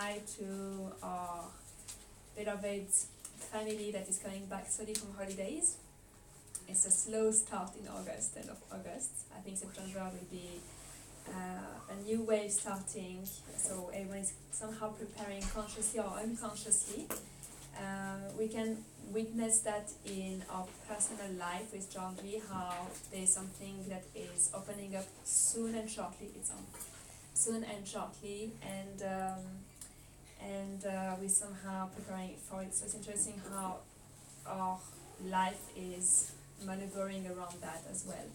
hi to our beloved family that is coming back slowly from holidays. It's a slow start in August, end of August. I think September will be a new wave starting, so everyone is somehow preparing consciously or unconsciously. We can witness that in our personal life with Georgie, how there's something that is opening up soon and shortly. It's on soon and shortly, and we're somehow preparing for it. So it's interesting how our life is maneuvering around that as well.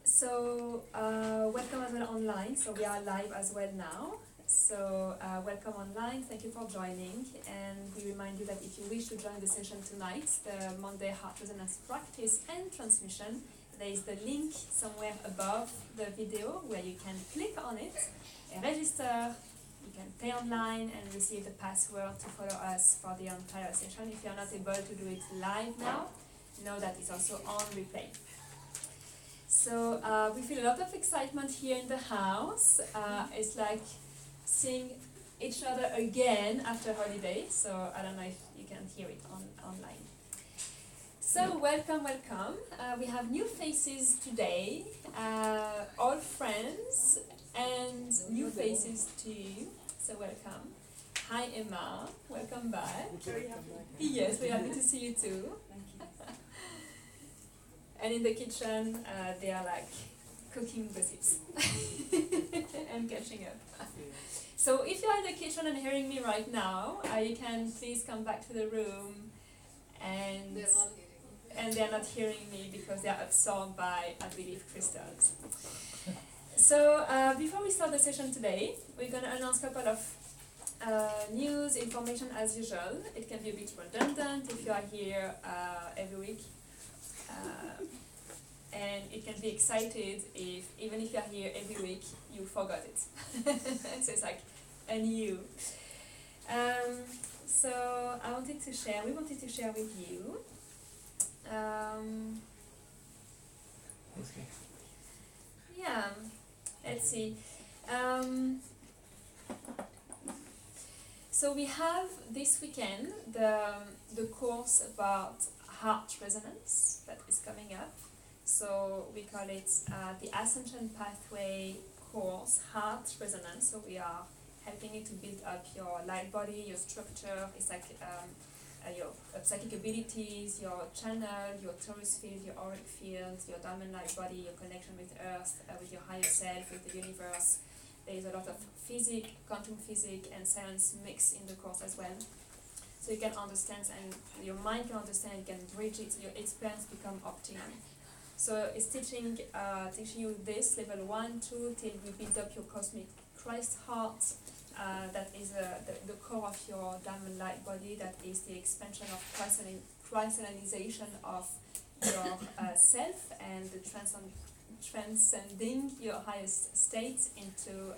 So welcome as well online. So we are live as well now. So welcome online, thank you for joining, and we remind you that if you wish to join the session tonight, the Monday Heart Resonance Practice and Transmission, there is the link somewhere above the video where you can click on it, register, you can pay online and receive the password to follow us for the entire session. If you are not able to do it live now, know that it's also on replay. So we feel a lot of excitement here in the house. It's like seeing each other again after holiday, so I don't know if you can hear it online. So welcome. We have new faces today, all friends, and new faces too, so welcome. Hi Emma, welcome back. Very happy. Yes, we're happy to see you too. Thank you. And in the kitchen, they are like cooking gossips and catching up. So if you're in the kitchen and hearing me right now, you can please come back to the room, and they're not hearing me because they're absorbed by, I believe, crystals. So before we start the session today, we're going to announce a couple of news, information as usual. It can be a bit redundant if you are here every week. And it can be excited if, even if you are here every week, you forgot it. So it's like anew. So we wanted to share with you. Yeah, let's see. So we have this weekend the course about heart resonance that is coming up. So we call it the Ascension Pathway course, Heart Resonance. So we are helping you to build up your light body, your structure. It's like your psychic abilities, your channel, your torus field, your auric field, your diamond light body, your connection with Earth, with your higher self, with the universe. There is a lot of physics, quantum physics, and science mixed in the course as well. So you can understand, and your mind can understand, you can bridge it, so your experience become optimum. So it's teaching you this, level 1, 2, till you build up your cosmic Christ heart. That is the core of your diamond light body. That is the expansion of Christianization of your self, and the transcending your highest state into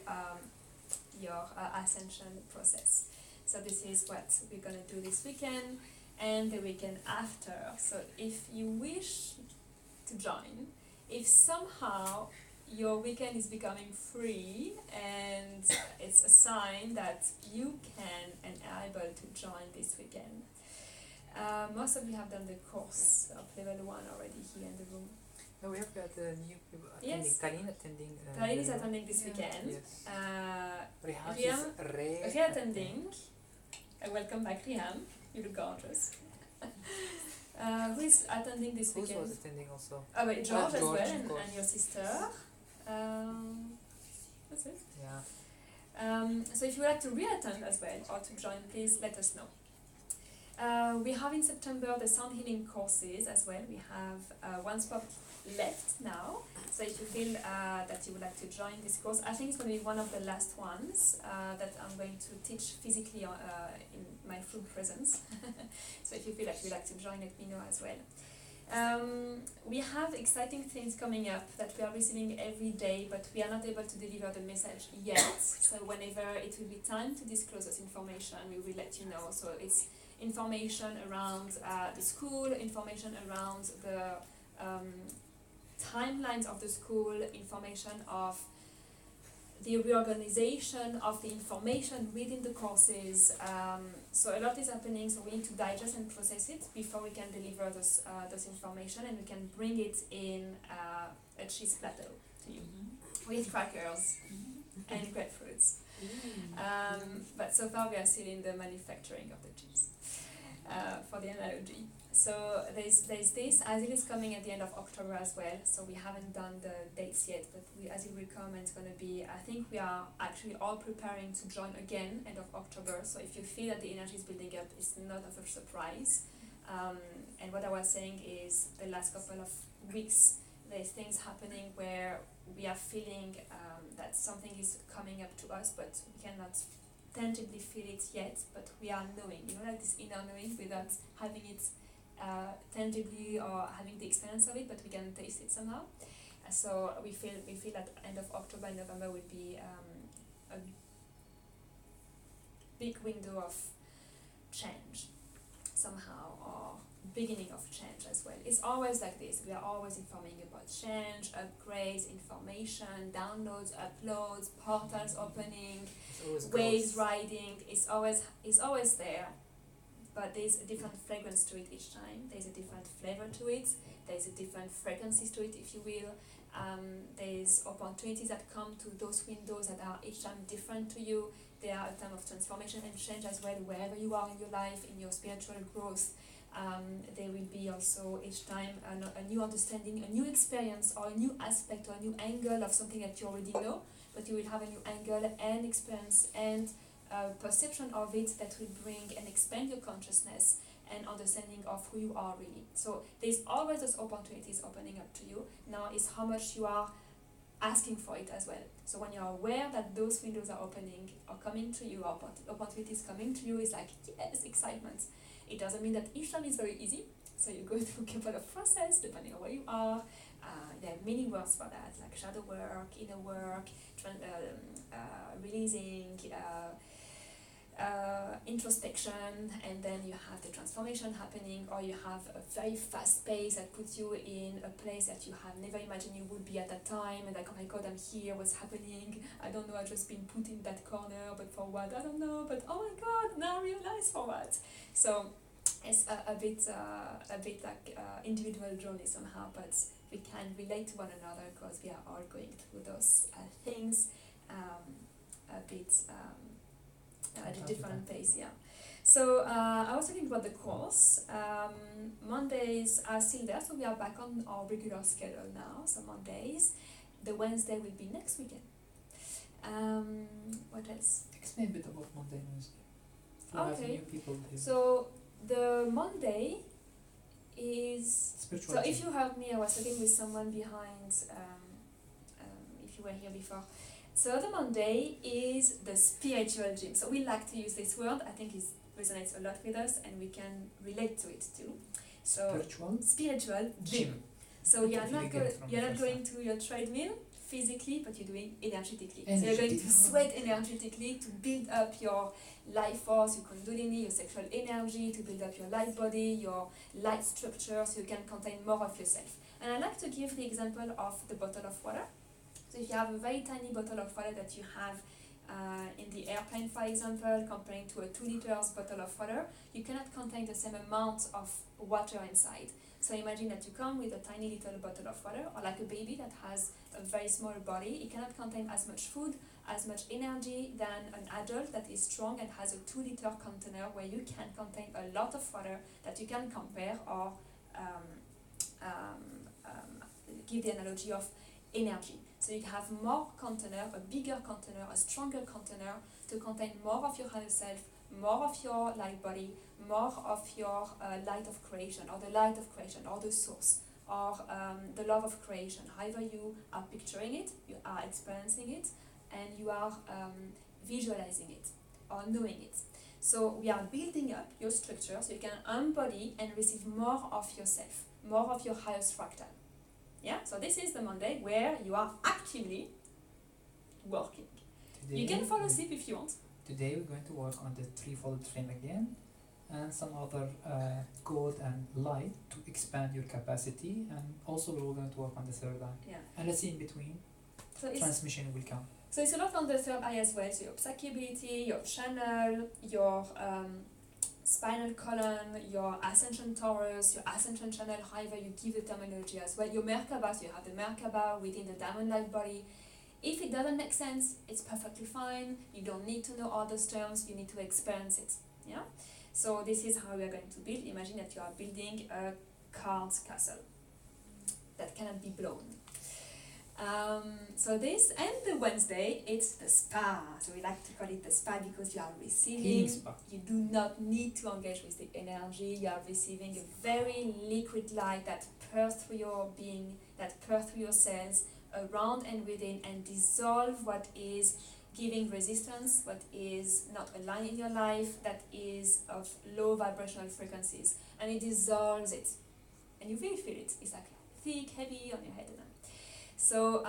your ascension process. So this is what we're going to do this weekend and the weekend after. So if you wish to join, if somehow your weekend is becoming free, and it's a sign that you can and are able to join this weekend. Most of you have done the course of level 1 already here in the room. No, we have got new people attending. Yes. Kalin attending. Kalin is attending this weekend. Yes. Riham is re-attending. Welcome back, Riham. You look gorgeous. Who is attending this weekend? Who was attending also? Oh, wait, George as well, and course. your sister. That's it. Yeah. So if you would like to re-attend as well or to join, please let us know. We have in September the sound healing courses as well. We have one spot left now. So if you feel that you would like to join this course, I think it's going to be one of the last ones that I'm going to teach physically in my full presence. So if you feel like you'd like to join, let me know as well. We have exciting things coming up that we are receiving every day, but we are not able to deliver the message yet. So whenever it will be time to disclose this information, we will let you know. So it's information around the school, information around the timelines of the school, information of the reorganization of the information within the courses. So a lot is happening, so we need to digest and process it before we can deliver those information, and we can bring it in a cheese platter to you with crackers and grapefruits. But so far we are still in the manufacturing of the cheese for the analogy. So there's this, as it is coming at the end of October as well, so we haven't done the dates yet, but as it will come, it's going to be, I think we are actually all preparing to join again end of October, so if you feel that the energy is building up, it's not of a surprise. And what I was saying is the last couple of weeks, there's things happening where we are feeling that something is coming up to us, but we cannot tangibly feel it yet, but we are knowing, like this inner knowing without having it tangibly or having the experience of it, but we can taste it somehow. So we feel that end of October and November will be a big window of change somehow, or beginning of change as well. It's always like this. We are always informing about change, upgrades, information, downloads, uploads, portals opening, waves riding. It's always there. But there's a different fragrance to it each time. There's a different flavor to it. There's a different frequencies to it, if you will. There's opportunities that come to those windows that are each time different to you. They are a time of transformation and change as well, wherever you are in your life, in your spiritual growth. There will be also each time a new understanding, a new experience, or a new aspect or a new angle of something that you already know, but you will have a new angle and experience and perception of it that will bring and expand your consciousness and understanding of who you are really. So there's always those opportunities opening up to you. Now is how much you are asking for it as well. So when you're aware that those windows are opening or coming to you, or opportunities coming to you, is like, yes, excitement. It doesn't mean that each time is very easy. So you go through a couple of process depending on where you are. There are many words for that, like shadow work, inner work, releasing, introspection, and then you have the transformation happening, or you have a very fast pace that puts you in a place that you have never imagined you would be at that time, and like, oh my god, I'm here, what's happening? I don't know, I've just been put in that corner, but for what? I don't know, but oh my god, now I realize for what. So it's a bit like individual journey somehow, but we can relate to one another because we are all going through those things a bit at a different pace, yeah. So I was talking about the course. Mondays are still there, so we are back on our regular schedule now. So Mondays, the Wednesday will be next weekend. What else? Explain a bit about Monday and Wednesday. Okay. New people here. So the Monday is Spiritual so gym. if you heard me, I was talking with someone behind. If you were here before. So the Monday is the spiritual gym. So we like to use this word. I think it resonates a lot with us, and we can relate to it too. So spiritual gym. So you're not going to your treadmill physically, but you're doing energetically. So you're going to sweat energetically to build up your life force, your kundalini, your sexual energy, to build up your light body, your light structure, so you can contain more of yourself. And I like to give the example of the bottle of water. So if you have a very tiny bottle of water that you have in the airplane, for example, comparing to a 2 liters bottle of water, you cannot contain the same amount of water inside. So imagine that you come with a tiny little bottle of water, or like a baby that has a very small body. It cannot contain as much food, as much energy than an adult that is strong and has a 2 liter container where you can contain a lot of water that you can compare or give the analogy of energy. So you have more container, a bigger container, a stronger container to contain more of your higher self, more of your light body, more of your light of creation, or the light of creation, or the source, or the love of creation. However you are picturing it, you are experiencing it, and you are visualizing it, or knowing it. So we are building up your structure so you can embody and receive more of yourself, more of your highest fractal. Yeah, so this is the Monday where you are actively working. Today, You can fall asleep if you want. Today we're going to work on the threefold flame again, and some other code and light to expand your capacity, and also we're going to work on the third eye. Yeah. And let's see in between, So transmission will come. So it's a lot on the third eye as well. So your psychability, your channel, your spinal column, your ascension torus, your ascension channel, however you give the terminology as well. Your Merkaba, so you have the Merkaba within the diamond-like body. If it doesn't make sense, it's perfectly fine. You don't need to know all those terms, you need to experience it. Yeah. So this is how we are going to build. Imagine that you are building a card castle that cannot be blown. So this, and the Wednesday, it's the spa. So we like to call it the spa because you are Healing receiving. spa. You do not need to engage with the energy. You are receiving a very liquid light that pours through your being, that pours through your cells, around and within, and dissolve what is giving resistance, what is not aligned in your life, that is of low vibrational frequencies, and it dissolves it, and you really feel it. It's like thick, heavy on your head. So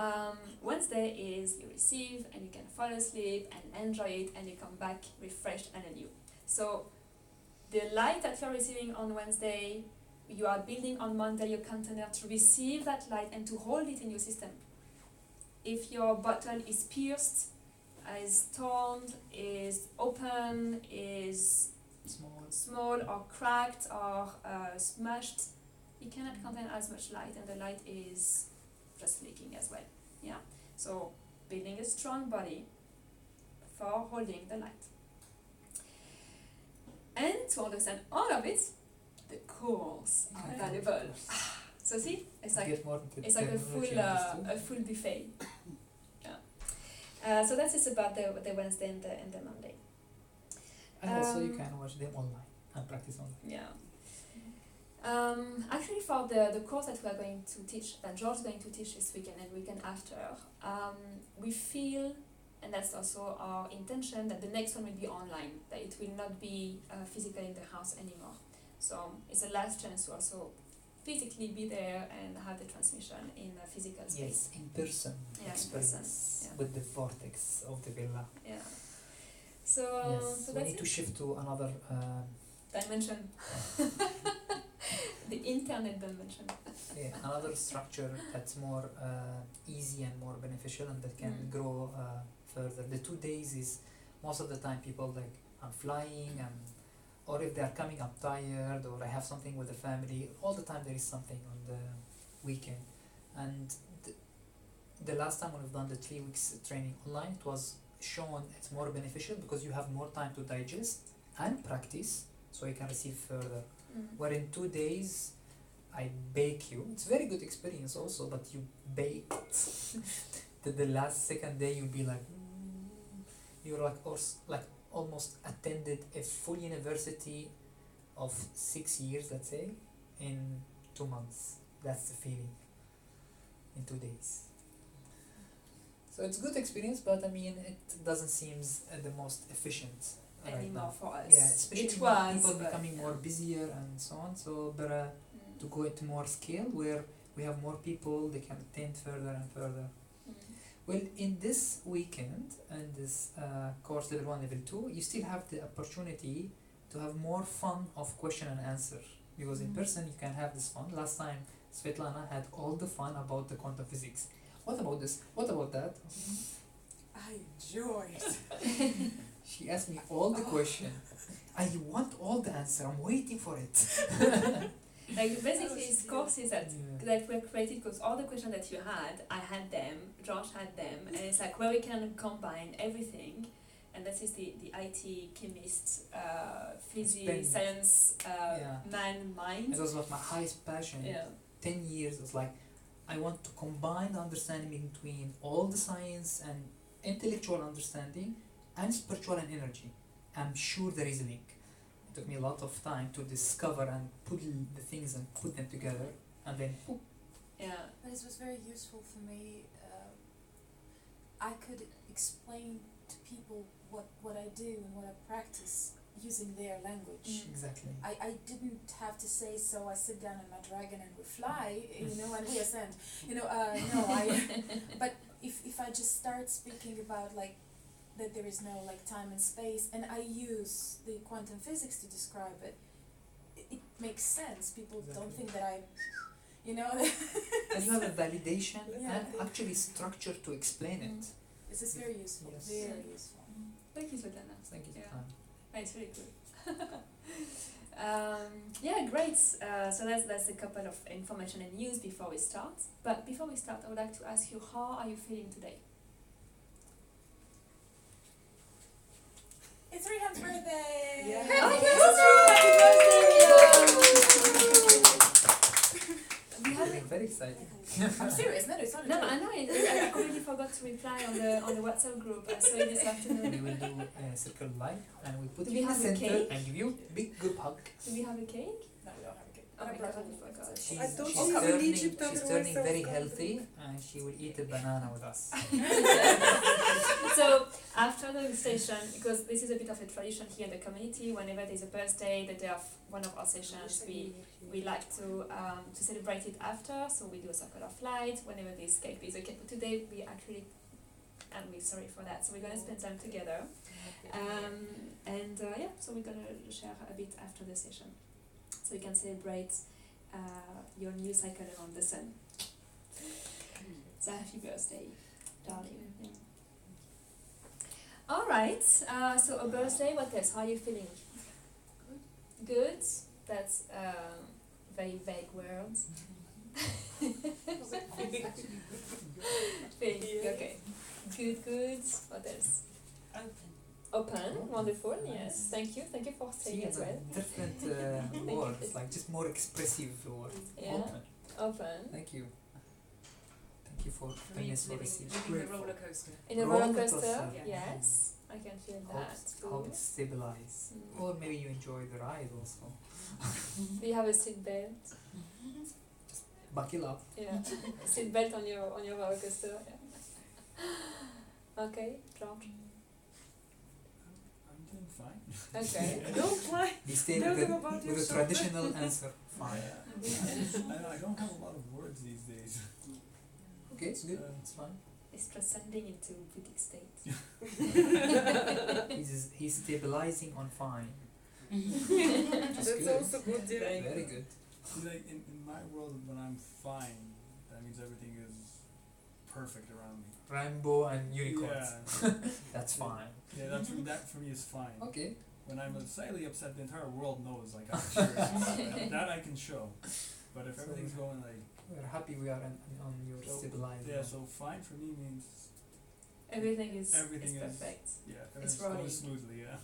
Wednesday is you receive and you can fall asleep and enjoy it, and you come back refreshed and anew. So the light that you're receiving on Wednesday, you are building on Monday your container to receive that light and to hold it in your system. If your bottle is pierced, is torn, is open, is small or cracked or smashed, it cannot contain as much light, and the light is just leaking as well. Yeah. So building a strong body for holding the light. And to understand all of it, the course are available. So see, it's like a full buffet. Yeah. So that is about the Wednesday and the Monday. And also you can watch them online and practice online. Yeah. Actually, for the course that we are going to teach, that George is going to teach this weekend and weekend after, we feel, and that's also our intention, that the next one will be online, that it will not be physical in the house anymore. So it's a last chance to also physically be there and have the transmission in a physical space. Yes, in person experience with the vortex of the villa. Yeah. So, yes, so we that's need to shift to another dimension. The internet dimension. Yeah, another structure that's more easy and more beneficial and that can grow further. The 2 days is most of the time people like, I'm flying, or if they are coming up tired, or I have something with the family. All the time there is something on the weekend. And the last time when we've done the 3 weeks training online, it was shown it's more beneficial because you have more time to digest and practice, so you can receive further. Where in 2 days I bake you. It's a very good experience also, but you baked. the last second day you'll be like, you're like almost attended a full university of 6 years, let's say, in 2 months. That's the feeling in 2 days. So it's a good experience, but I mean it doesn't seem the most efficient anymore for us. Yeah, especially people becoming more busier and so on. So better to go into more scale where we have more people, they can attend further and further. Well, in this weekend and this course level 1, level 2, you still have the opportunity to have more fun of question and answer, because in person you can have this fun. Last time Svetlana had all the fun about the quantum physics. What about this? What about that? I enjoyed. She asked me all the questions. I want all the answer. I'm waiting for it. Like basically, it's courses that were created because all the questions that you had, I had them, Josh had them, and it's like where we can combine everything, and that is the IT, chemist, physics, science, mind. It was like my highest passion. 10 years, it's like I want to combine the understanding between all the science and intellectual understanding and spiritual and energy. I'm sure there is a link. It took me a lot of time to discover and put the things and put them together, and then poof. Yeah. But this was very useful for me. I could explain to people what I do and what I practice using their language. Exactly. I didn't have to say, so I sit down on my dragon and we fly, and we ascend. But if I just start speaking about like that there is no like time and space, and I use the quantum physics to describe it, it makes sense. People don't think that I, and you have a validation and actually structure to explain it. This is very useful. Yes. Very useful. Thank you, Svetlana. Thank you, Yeah. Tan. It's really cool. Yeah, great. So that's a couple of information and news before we start. But before we start, I would like to ask you, how are you feeling today? It's Rehan's birthday! Yeah. Oh yes, it's true. Happy birthday! We have Feeling very excited. I'm serious, no, it's not a no, joke. I know. I completely forgot to reply on the WhatsApp group. I saw it this We afternoon. will do a circle live and we put Do you we in the have a center cake? and give you a big good hug. Do we have a cake? No, we don't have a cake. Oh I my brought God, it. I forgot. She's, I thought she's she was in turning, Egypt, she's otherwise turning I was very gonna healthy and she will eat a banana with us. So after the session, because this is a bit of a tradition here in the community, whenever there's a birthday, the day of one of our sessions, we like to celebrate it after. So we do a circle of light whenever there's cake. There's a cake. But today we actually, and we're sorry for that. So we're gonna spend time together. Yeah, so we're gonna share a bit after the session, so we can celebrate your new cycle around the sun. So happy birthday, darling. Yeah. All right. So a birthday. What else? How are you feeling? Good. That's very vague words. Feeling okay. Good. Good. What else? Open. Wonderful. Yes. Thank you. Thank you for saying See, as well. different you. words, like just more expressive words. Yeah. Open. Open. Thank you. Thank you for openness for receiving. Living the roller coaster. In a Roller roller coaster. coaster. Yes. I can feel that. Hope it's stabilized. Mm. Or maybe you enjoy the ride also. Do you have a seat belt? Buckle up. Yeah. Seat belt on your roller coaster. Yeah. Okay, George. I'm doing fine. Okay. Don't lie. Be staying Tell with them the, about with the yourself. traditional answer. Fine. I don't have a lot of words these days. Okay, it's good. It's fine. It's transcending into Buddhic state. He's stabilizing on fine. That's good. also good, yeah. Very good. See, like in my world, when I'm fine, that means everything is perfect around me. Rainbow and unicorns. Yeah, That's fine. yeah. That for me is fine. Okay. When I'm slightly upset, the entire world knows. Like I'm serious. that I can show. But if So everything's going like We're happy we are on your So, stabilized. yeah, so fine for me means Everything is Everything is- perfect. yeah, It's everything's rolling. going smoothly. Yeah.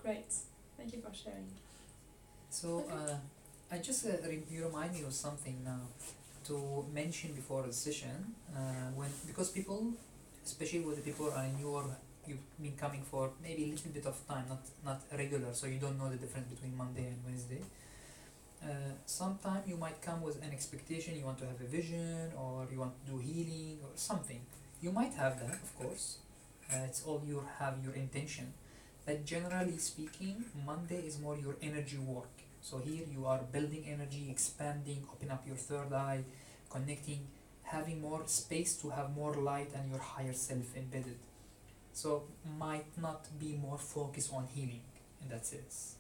Great. Thank you for sharing. So I just you remind me of something now to mention before the session when because people, especially when the people are in you've been coming for maybe a little bit of time, not regular, so you don't know the difference between Monday and Wednesday. Sometime you might come with an expectation, you want to have a vision or you want to do healing or something. You might have that, of course. It's all you have your intention. But generally speaking, Monday is more your energy work. So here you are building energy, expanding, open up your third eye, connecting, having more space to have more light and your higher self embedded. So might not be more focused on healing in that sense.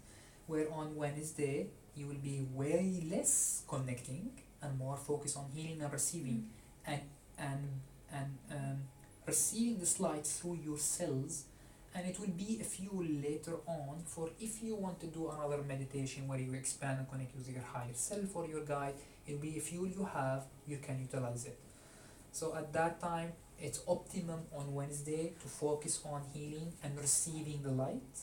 Where on Wednesday you will be way less connecting and more focused on healing and receiving and receiving this light through your cells, and it will be a fuel later on for if you want to do another meditation where you expand and connect with your higher self or your guide. It will be a fuel you have, you can utilize it. So at that time it's optimum on Wednesday to focus on healing and receiving the light,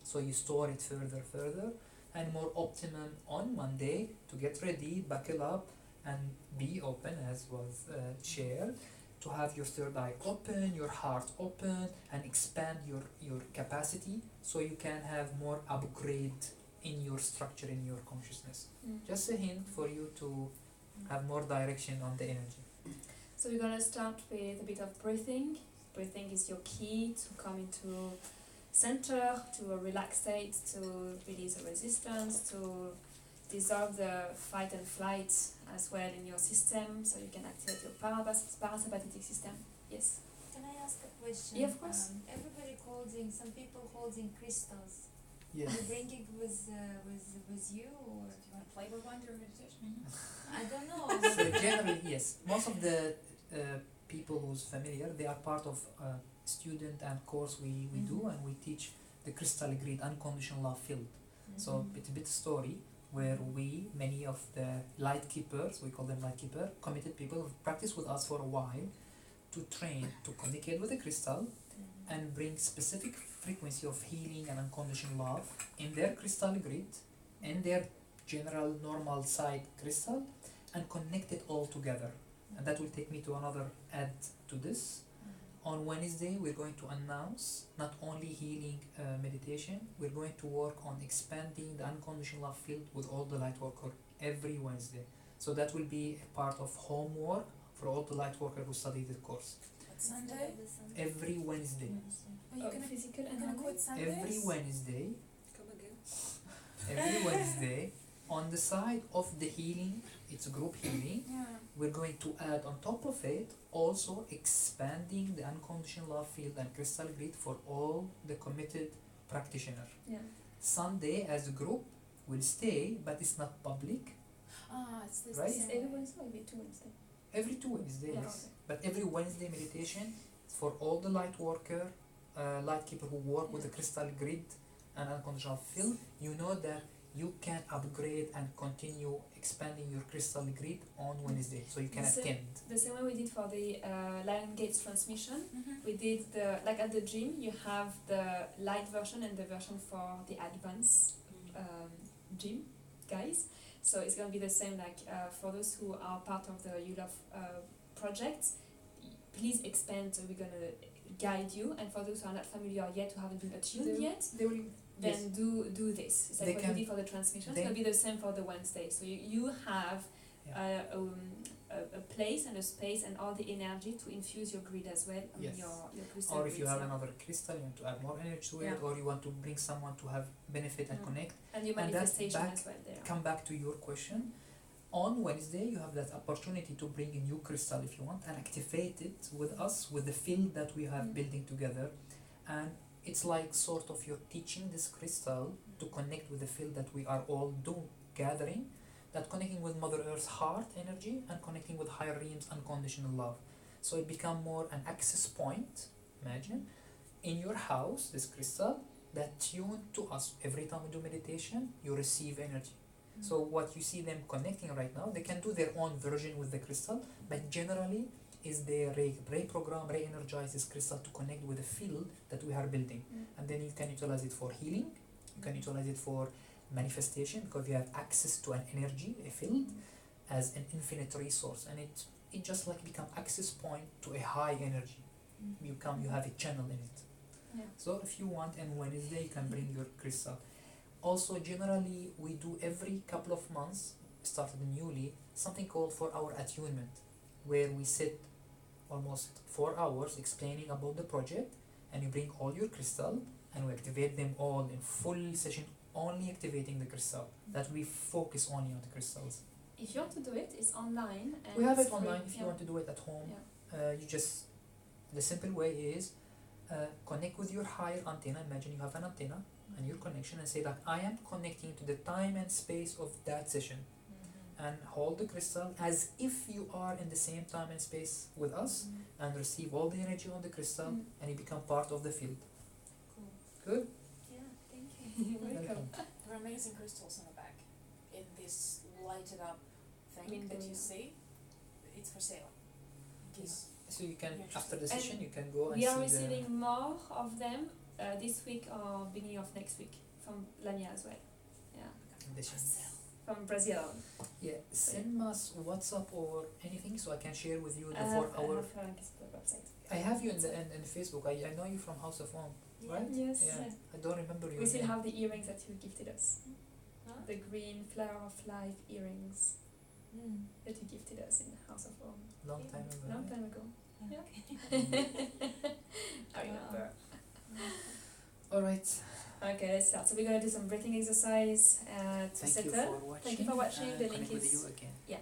so you store it further, and more optimum on Monday to get ready, buckle up and be open, as was shared, to have your third eye open, your heart open, and expand your capacity so you can have more upgrade in your structure, in your consciousness. Just a hint for you to have more direction on the energy. So we're gonna start with a bit of breathing. Breathing is your key to come into center, to a relaxed state, to release the resistance, to dissolve the fight and flight as well in your system, so you can activate your parasympathetic system. Yes. Can I ask a question? Yeah, of course. Everybody holding, some people holding crystals. Yes. You bring it with you, or Do you want to play with one during meditation? I don't know. So generally, yes, most of the people who's familiar, they are part of student and course we do, and we teach the crystal grid unconditional love field. So it's a bit story where many of the light keepers, we call them light keeper, committed people who practice with us for a while to train to communicate with the crystal and bring specific frequency of healing and unconditional love in their crystal grid, in their general normal side crystal, and connect it all together. And that will take me to another add to this. On Wednesday, we're going to announce not only healing meditation, we're going to work on expanding the unconditional love field with all the light worker every Wednesday. So that will be a part of homework for all the light worker who study the course. Sunday? Every Wednesday. Are you Oh, gonna, physical you're and gonna online? quit Sundays? Every Wednesday, Come again. every Wednesday, on the side of the healing, it's group healing, Yeah. we're going to add on top of it also expanding the unconditional love field and crystal grid for all the committed practitioner. Yeah. Sunday as a group will stay, but it's not public. It's this Right? Is the it same every way. Wednesday or every 2 Wednesday? Every 2 Wednesdays, Yeah, okay. but every Wednesday meditation is for all the light worker, light keeper who work with the crystal grid and unconditional field. You know that you can upgrade and continue expanding your crystal grid on Wednesday, so you can The same- attend. The same way we did for the Lion Gates transmission. Mhm. We did like at the gym, you have the light version and the version for the advanced gym guys. So it's going to be the same like for those who are part of the You Love project, please expand, so we're going to guide you. And for those who are not familiar yet, who haven't been attuned yet, They will then do this. It's like They what can- we did for the transmission. It's they- going to be the same for the Wednesday. So you have Yeah. a place and a space and all the energy to infuse your grid as well. I mean Yes. your crystal or if you grids, have yeah. another crystal, you want to add more energy to it, Yeah. or you want to bring someone to have benefit and Mm. connect. And your And that's manifestation back- as well there. Come back to your question. On Wednesday, you have that opportunity to bring a new crystal if you want and activate it with us, with the field that we have Mm. building together. And it's like sort of you're teaching this crystal to connect with the field that we are all gathering, that connecting with Mother Earth's heart energy and connecting with higher realms unconditional love. So it become more an access point, imagine, in your house, this crystal, that tune to us. Every time we do meditation, you receive energy. So what you see them connecting right now, they can do their own version with the crystal, but generally is the reprogram, re-energize this crystal to connect with the field that we are building. And then you can utilize it for healing, you can utilize it for manifestation, because you have access to an energy, a field, as an infinite resource, and it just like become access point to a high energy. You have a channel in it. Yeah. So if you want, on Wednesday you can bring your crystal. Also, generally, we do every couple of months, started newly, something called for our attunement, where we sit almost 4 hours explaining about the project, and you bring all your crystal, and we activate them all in full session, only activating the crystal. That we focus only on the crystals. If you want to do it, it's online. And We have it's it online free. if you Yeah. want to do it at home. Yeah. You just, the simple way is connect with your higher antenna. Imagine you have an antenna and your connection, and say like, I am connecting to the time and space of that session, and hold the crystal as if you are in the same time and space with us, and receive all the energy on the crystal, and you become part of the field. Cool. Good? Yeah, thank you. You're welcome. There are amazing crystals in the back. In this lighted up thing Window, that you yeah. see, it's for sale. In case So you can, You're after the And session, you can go and We are see receiving more of them this week or beginning of next week from Lamia as well. Yeah, the Brazil. from Brazil. Yeah, send us WhatsApp or anything so I can share with you the I 4 have hour. the website. I have you in Facebook. I know you from House of Home, right? Yes. Yeah. I don't remember your We still name. have the earrings that you gifted us. Huh? The green flower of life earrings Mm. that you gifted us in the House of Home. Long time ago. Long time ago. Yeah. Okay. I remember. All right. Okay, let's start. So we're gonna do some breathing exercise to Thank you settle. for watching. Thank you for watching. The link Connect with is you again. yeah.